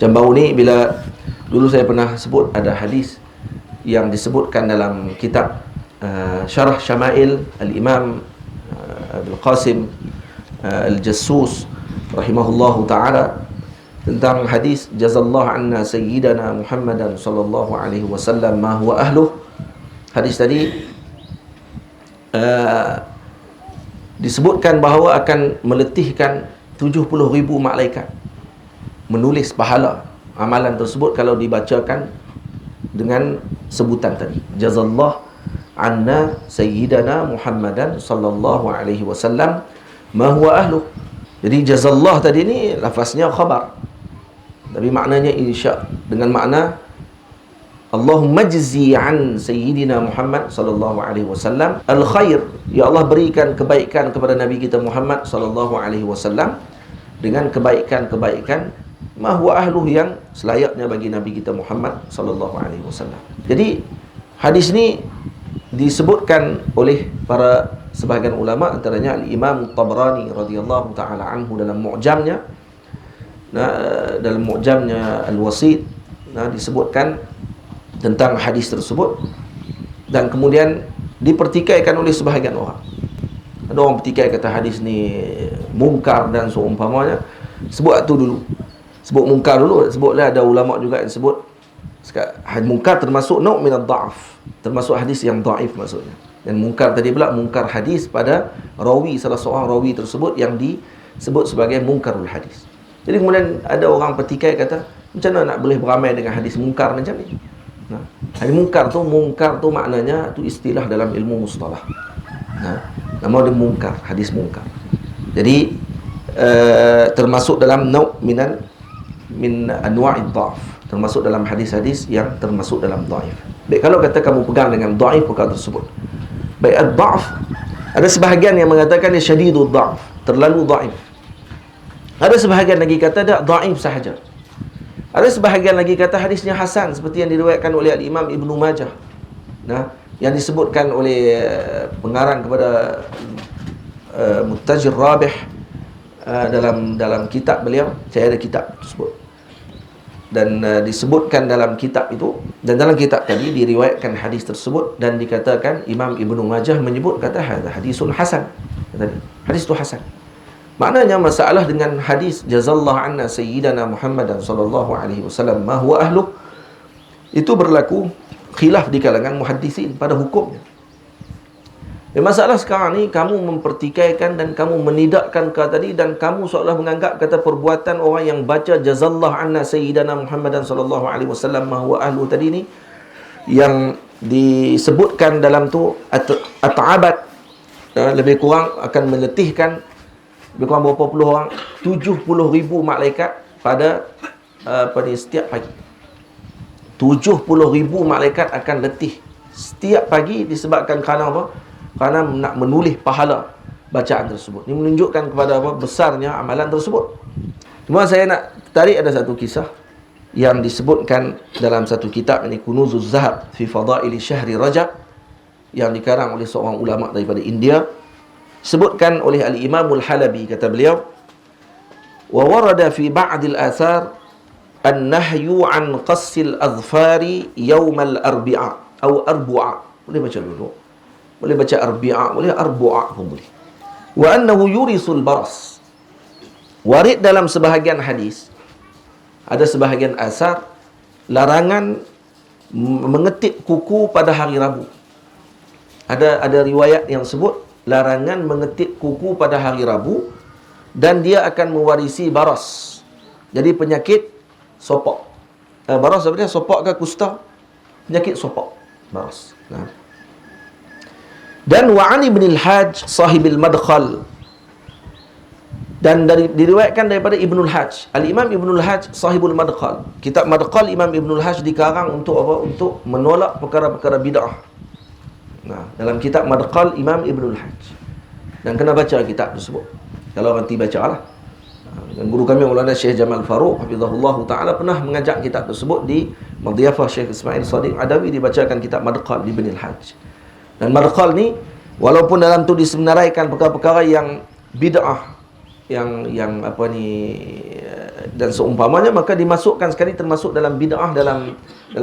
Macam baru ni, bila dulu saya pernah sebut ada hadis yang disebutkan dalam kitab Syarah Syama'il Al-Imam Abdul Qasim Al-Jassus rahimahullahu ta'ala, tentang hadis jazallahu anna sayyidana Muhammadan sallallahu alaihi wasallam ma huwa ahluh. Hadis tadi disebutkan bahawa akan meletihkan 70,000 malaikat menulis pahala amalan tersebut kalau dibacakan dengan sebutan tadi, jazallahu anna sayyidana Muhammadan sallallahu alaihi wasallam ma huwa ahluh. Jadi jazallah tadi ni lafaznya khabar, tapi maknanya insya, dengan makna Allahumma jzi an sayyidina Muhammad sallallahu alaihi wasallam al khair, ya Allah berikan kebaikan kepada Nabi kita Muhammad sallallahu alaihi wasallam dengan kebaikan-kebaikan ma huwa ahluh, yang selayaknya bagi Nabi kita Muhammad sallallahu alaihi wasallam. Jadi hadis ni disebutkan oleh para sebahagian ulama, antaranya Al-Imam Tabrani radhiyallahu taala anhu dalam Mu'jamnya. Dalam Mu'jamnya Al-Wasit, disebutkan tentang hadis tersebut, dan kemudian dipertikaikan oleh sebahagian orang. Ada orang pertikai kata hadis ni mungkar dan seumpamanya. Sebut tu dulu, sebut mungkar dulu. Sebutlah ada ulama juga yang sebut mungkar termasuk nau' min ad-dha'af, termasuk hadis yang dhaif maksudnya. Dan mungkar tadi pula mungkar hadis pada rawi, salah seorang rawi tersebut yang disebut sebagai mungkarul hadis. Jadi kemudian ada orang petikai kata, macam mana nak boleh beramai dengan hadis mungkar macam ni? Hadis mungkar tu maknanya tu istilah dalam ilmu mustalah. Nama dia mungkar, hadis mungkar. Jadi termasuk dalam nau' min anwa'id dha'af, termasuk dalam hadis-hadis yang termasuk dalam dhaif. Baik, kalau kata kamu pegang dengan dhaif perkara tersebut. Baik, ad-dha'af, ada sebahagian yang mengatakan dia syadidud dha'af, terlalu dhaif. Ada sebahagian lagi kata dia dhaif sahaja. Ada sebahagian lagi kata hadisnya hasan, seperti yang diriwayatkan oleh Al-Imam Ibnu Majah. Yang disebutkan oleh pengarang kepada Muttajir Rabih dalam kitab beliau. Saya ada kitab tersebut, dan disebutkan dalam kitab itu, dan dalam kitab tadi diriwayatkan hadis tersebut, dan dikatakan Imam Ibnu Majah menyebut kata hadisun hasan. Hadis itu hasan. Maknanya masalah dengan hadis jazallahu anna sayyidana Muhammadan sallallahu alaihi wasallam ma huwa ahluh, itu berlaku khilaf di kalangan muhaddisin pada hukumnya. Dan masalah sekarang ni, kamu mempertikaikan dan kamu menidakkan kata tadi, dan kamu seolah menganggap kata perbuatan orang yang baca jazallahu anna sayyidana Muhammadan sallallahu alaihi wasallam ma huwa ahluh tadi ni, yang disebutkan dalam tu at'abat, lebih kurang akan meletihkan lebih kurang berapa puluh orang, 70,000 malaikat pada setiap pagi. 70,000 malaikat akan letih setiap pagi, disebabkan kerana apa? Kerana nak menulis pahala bacaan tersebut. Ini menunjukkan kepada apa? Besarnya amalan tersebut. Cuma saya nak tarik ada satu kisah yang disebutkan dalam satu kitab, ini Kunuzuz Zahab fi Fadaili Syahri Rajab, yang dikarang oleh seorang ulama daripada India. Sebutkan oleh Al-Imamul Halabi, kata beliau, wa warada fi ba'dil athar an-nahyu an qassil adhfari yawmal arbi'a atau arbu'a. Boleh baca dulu, boleh baca arbi'a, boleh arbu'a pun boleh. Wa annahu yurisul baras. Warid dalam sebahagian hadis, ada sebahagian asar, larangan mengetik kuku pada hari Rabu. Ada riwayat yang sebut larangan mengetik kuku pada hari Rabu, dan dia akan mewarisi baras. Jadi penyakit sopok. Baras apa dia? Sopok ke kusta? Penyakit sopok, baras. Dan wa'ani ibn al-Hajj sahibil madkhal, dan diriwayatkan daripada Ibnul Hajj, Al-Imam Ibnul Hajj sahibul madkhal. Kitab Madkhal Imam Ibnul Hajj dikarang untuk apa? Untuk menolak perkara-perkara bid'ah. Dalam kitab Madkhal Imam Ibnul Hajj, dan kena baca kitab tersebut kalau nanti bacalah. Dan guru kami Maulana Syekh Jamal Faruq hafizahullah taala pernah mengajak kitab tersebut di Madhiyafah Syekh Ismail Sadiq Adawi, dibacakan kitab Madkhal Ibnul Hajj. Dan Madkhal ni, walaupun dalam tu disebenaraikan perkara-perkara yang bid'ah, yang apa ni, dan seumpamanya, maka dimasukkan sekali termasuk dalam bid'ah dalam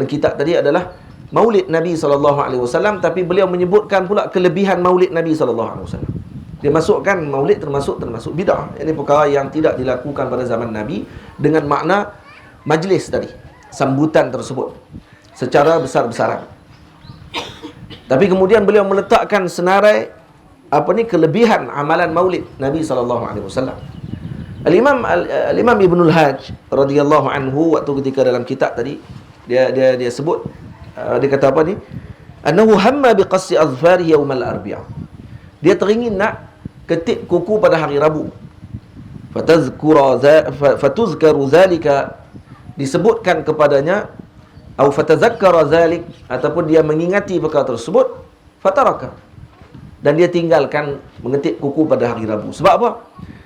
kitab tadi adalah Maulid Nabi SAW, tapi beliau menyebutkan pula kelebihan Maulid Nabi SAW. Dia masukkan Maulid termasuk bid'ah. Ini perkara yang tidak dilakukan pada zaman Nabi dengan makna majlis tadi, sambutan tersebut secara besar-besaran. Tapi kemudian beliau meletakkan senarai kelebihan amalan Maulid Nabi SAW. Al-Imam Ibnul Hajj radhiyallahu anhu, waktu ketika dalam kitab tadi dia sebut, dia kata apa ni, annahu hamma biqassi azfari yaumal arbi'ah. Dia teringin nak ketik kuku pada hari Rabu. Fatuzkaru zalika, disebutkan kepadanya, atau fatazakkara zalik, ataupun dia mengingati perkara tersebut, fataraka, dan dia tinggalkan mengetik kuku pada hari Rabu. Sebab apa?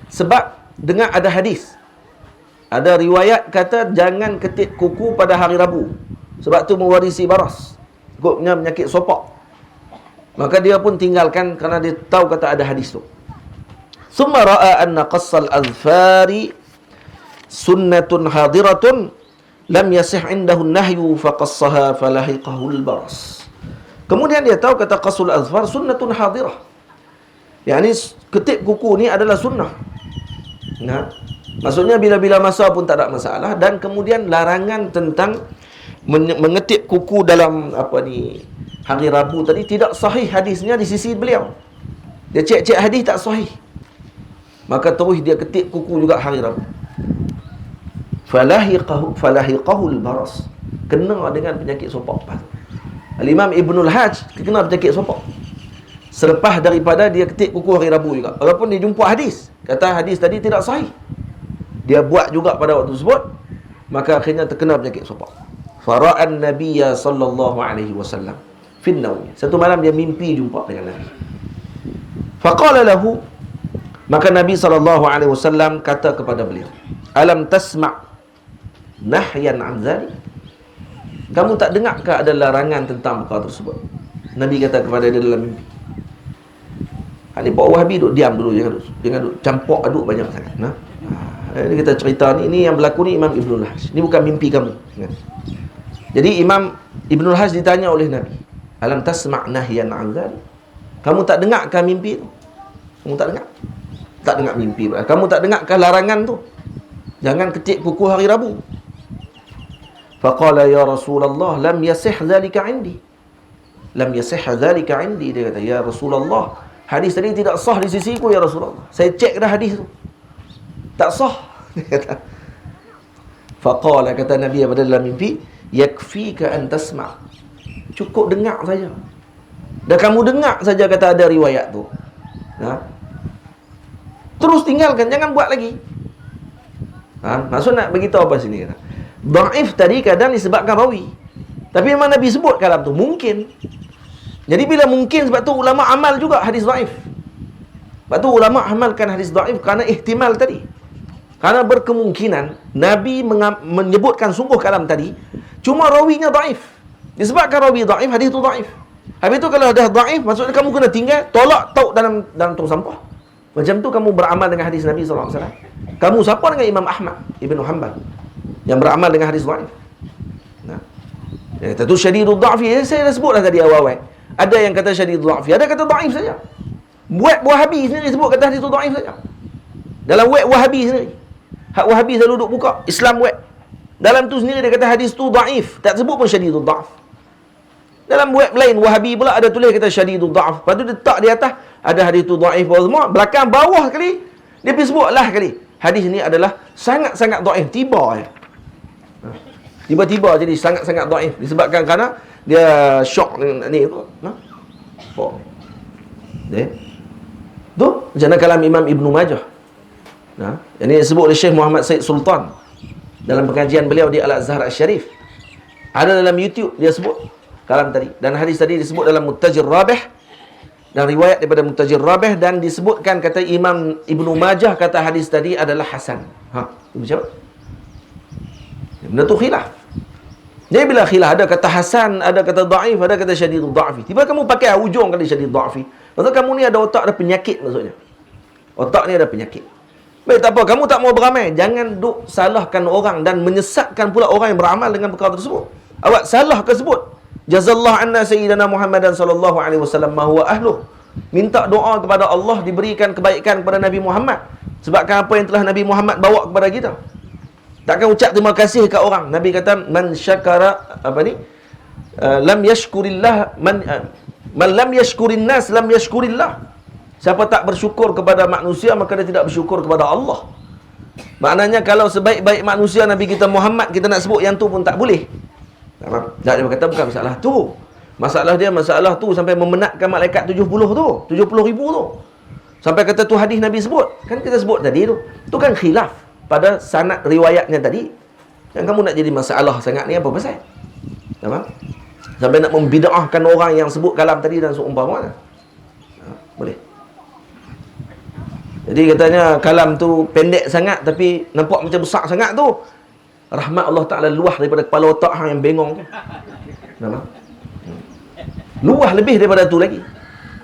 Sebab dengar ada hadis, ada riwayat kata jangan ketik kuku pada hari Rabu, sebab tu mewarisi baras, ikutnya penyakit sopak. Maka dia pun tinggalkan kerana dia tahu kata ada hadis tu. Summa ra'a anna qassal azfari sunnatun hadiratun lam yasih indahu nahyu faqassaha falahiqahu al-baras. Kemudian dia tahu kata qassul azfar sunnatun hadirah, yakni ketik kuku ni adalah sunnah. Nah, maksudnya bila-bila masa pun tak ada masalah. Dan kemudian larangan tentang mengetik kuku dalam hari Rabu tadi tidak sahih hadisnya di sisi beliau. Dia cek hadis tak sahih, maka terus dia ketik kuku juga hari Rabu. Falahiqahu al-baras, kena dengan penyakit sopak. Al-Imam Ibnul Hajj kena penyakit sopak selepas daripada dia ketik kuku hari Rabu juga, walaupun dia jumpa hadis kata hadis tadi tidak sahih, dia buat juga pada waktu tersebut, maka akhirnya terkena penyakit sopak. Fara'an Nabiyya sallallahu alaihi wasallam fin naum, satu malam dia mimpi jumpa dengan Nabi. Faqala lahu, maka Nabi sallallahu alaihi wasallam kata kepada beliau, alam tasma' nahyan an zalik, kamu tak dengar ke ada larangan tentang perkara tersebut? Nabi kata kepada dia dalam mimpi. Ini Pak Wahabi duduk diam dulu, jangan duduk campur aduk banyak sangat. Ini kita cerita ni yang berlaku ni Imam Ibnul Hajj. Ini bukan mimpi kamu. Jadi Imam Ibnul Hajj ditanya oleh Nabi, alam tasma' nahyan an zalik, kamu tak dengar ke mimpi tu? Kamu tak dengar? Tak dengar mimpi. Kamu tak dengar ke larangan tu? Jangan ketik kuku hari Rabu. Faqala ya Rasulullah lam yasih dhalika indi. Lam yasih dhalika indi. Dia kata, ya Rasulullah, hadis tadi tidak sah di sisiku ya Rasulullah. Saya cek dah hadis tu, tak sah. Dia kata. Faqala, kata Nabi pada dalam mimpi, yakfika an tasma', cukup dengar saja. Dan kamu dengar saja kata ada riwayat tu. Terus tinggalkan, jangan buat lagi. Maksud nak beritahu apa sini? Kata dhaif tadi kadang disebabkan rawi, tapi memang Nabi sebut kalam tu mungkin. Jadi bila mungkin, sebab tu ulama amal juga hadis dhaif. Sebab tu ulama amalkan hadis dhaif kerana ihtimal tadi, kerana berkemungkinan Nabi menyebutkan sungguh kalam tadi, cuma rawinya dhaif. Disebabkan rawi dhaif, hadis tu dhaif. Habis tu kalau dah dhaif, maksudnya kamu kena tinggal, tolak tauk dalam tong sampah. Macam tu kamu beramal dengan hadis Nabi SAW. Kamu siapa dengan Imam Ahmad Ibn Hanbal yang beramal dengan hadis dhaif? Dia kata tu syadidul dha'fi. Saya dah sebutlah tadi awal-awal. Ada yang kata syadidul dha'fi, ada kata dhaif saja. Web Wahabi sendiri sebut kata hadis tu dhaif saja. Dalam web Wahabi sendiri, hak Wahabi selalu duk buka Islam web, dalam tu sendiri dia kata hadis tu dhaif, tak sebut pun syadidul dha'f. Dalam web lain Wahabi pula ada tulis kata syadidul dha'f, lepas tu dia letak di atas ada hadis tu dhaif semua, belakang bawah sekali dia pergi sebutlah kali hadis ni adalah sangat-sangat dhaif. Tiba-tiba jadi sangat-sangat dhaif disebabkan kerana dia syok ni tu. Tu macam mana kalam Imam Ibn Majah. Yang ini disebut oleh Syekh Muhammad Said Sultan dalam pengajian beliau di Al-Azhar Al-Syarif. Ada dalam YouTube dia sebut kalam tadi, dan hadis tadi disebut dalam Mutajir Rabih, dan riwayat daripada Mutajir Rabih, dan disebutkan kata Imam Ibn Majah kata hadis tadi adalah hasan. Macam mana? Benda tu khilaf. Jadi bila khilaf, ada kata hasan, ada kata dhaif, ada kata syadidul dha'fi. Tiba kamu pakai ujung kali syadidul dha'fi, maksud kamu ni ada otak, ada penyakit maksudnya. Otak ni ada penyakit. Baik, tak apa, kamu tak mau beramal, jangan duk salahkan orang dan menyesatkan pula orang yang beramal dengan perkara tersebut. Awak salah ke sebut jazallahu anna sayyidina Muhammadan sallallahu alaihi wasallam ma huwa ahluh. Minta doa kepada Allah diberikan kebaikan kepada Nabi Muhammad sebabkan apa yang telah Nabi Muhammad bawa kepada kita. Takkan ucap terima kasih kat orang. Nabi kata man syakara lam yashkurillah man lam yashkurin nas lam yashkurillah. Siapa tak bersyukur kepada manusia maka dia tidak bersyukur kepada Allah. Maknanya kalau sebaik-baik manusia Nabi kita Muhammad kita nak sebut yang tu pun tak boleh. Tak, dia kata bukan masalah tu. Masalah tu sampai memenatkan malaikat 70 tu, 70,000 tu. Sampai kata tu hadis Nabi sebut. Kan kita sebut tadi tu. Tu kan khilaf pada sanad riwayatnya tadi. Yang kamu nak jadi masalah sangat ni apa pasal? Apa? Sampai nak membid'ahkan orang yang sebut kalam tadi dan seumpamanya. Boleh. Jadi katanya kalam tu pendek sangat tapi nampak macam besar sangat tu. Rahmat Allah Ta'ala luah daripada kepala otak hang yang bengong tu. Nampak? Luah lebih daripada tu lagi.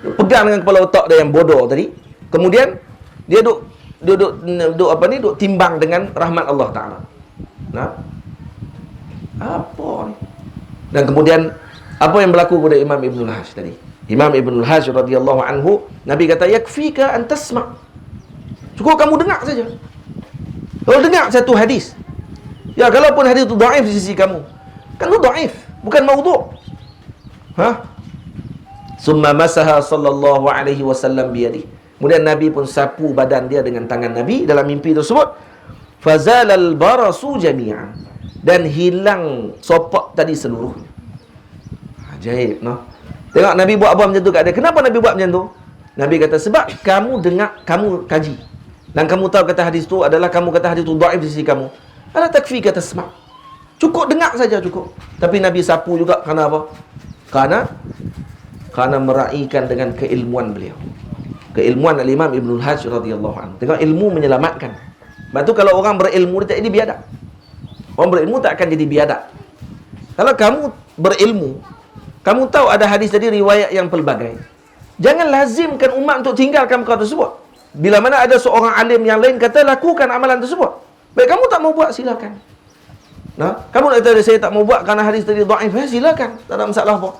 Pegang dengan kepala otak dia yang bodoh tadi. Kemudian dia duk timbang dengan rahmat Allah Ta'ala. Nah. Apa ni? Dan kemudian apa yang berlaku pada Imam Ibnul Hajj tadi? Imam Ibnul Hajj radhiyallahu anhu, Nabi kata yakfika an tasma'. Cukup kamu dengar saja. Kalau dengar satu hadis. Ya, kalaupun hadis itu dhaif di sisi kamu. Kan itu dhaif, bukan maudhu'. Summa masaha sallallahu alaihi wasallam biyadi. Kemudian Nabi pun sapu badan dia dengan tangan Nabi dalam mimpi tersebut. Fazalal barasu jami'an. Dan hilang sopak tadi seluruhnya. Ajaib, no? Tengok Nabi buat apa macam tu kat dia. Kenapa Nabi buat macam tu? Nabi kata sebab kamu dengar, kamu kaji. Dan kamu tahu kata hadis tu adalah kamu kata hadis tu dhaif di sisi kamu. Ala takfi kata semak. Cukup dengar saja cukup. Tapi Nabi sapu juga kerana apa? Kerana meraihkan dengan keilmuan beliau. Keilmuan Al-Imam Ibnul Hajj radhiyallahu anhu. Tengok ilmu menyelamatkan. Sebab tu kalau orang berilmu dia tak jadi biadab. Orang berilmu tak akan jadi biadab. Kalau kamu berilmu, kamu tahu ada hadis tadi riwayat yang pelbagai. Jangan lazimkan umat untuk tinggalkan perkara tersebut. Bila mana ada seorang alim yang lain kata lakukan amalan tersebut. Baik, kamu tak mau buat, silakan. Nah, kamu nak kata saya tak mau buat kerana hadis tadi dhaif, silakan. Tak ada masalah apa.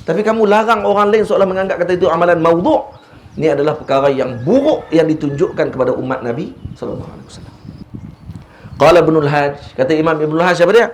Tapi kamu larang orang lain seolah menganggap kata itu amalan maudhu'. Ini adalah perkara yang buruk yang ditunjukkan kepada umat Nabi sallallahu alaihi wasallam. Qala Ibnul Hajj, kata Imam Ibnul Hajj apa dia?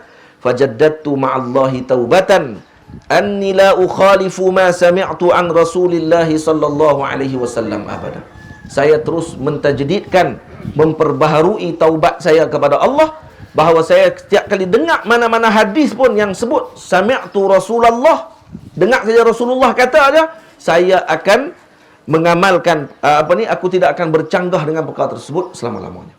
Fajaddadtu ma'allahi taubatan anni la ukhalifu ma sami'tu an Rasulillah sallallahu alaihi wasallam abada. Saya terus mentajdidkan, memperbaharui taubat saya kepada Allah bahawa saya setiap kali dengar mana-mana hadis pun yang sebut sami'tu Rasulullah, dengar saja Rasulullah kata aja, saya akan mengamalkan aku tidak akan bercanggah dengan perkara tersebut selama-lamanya.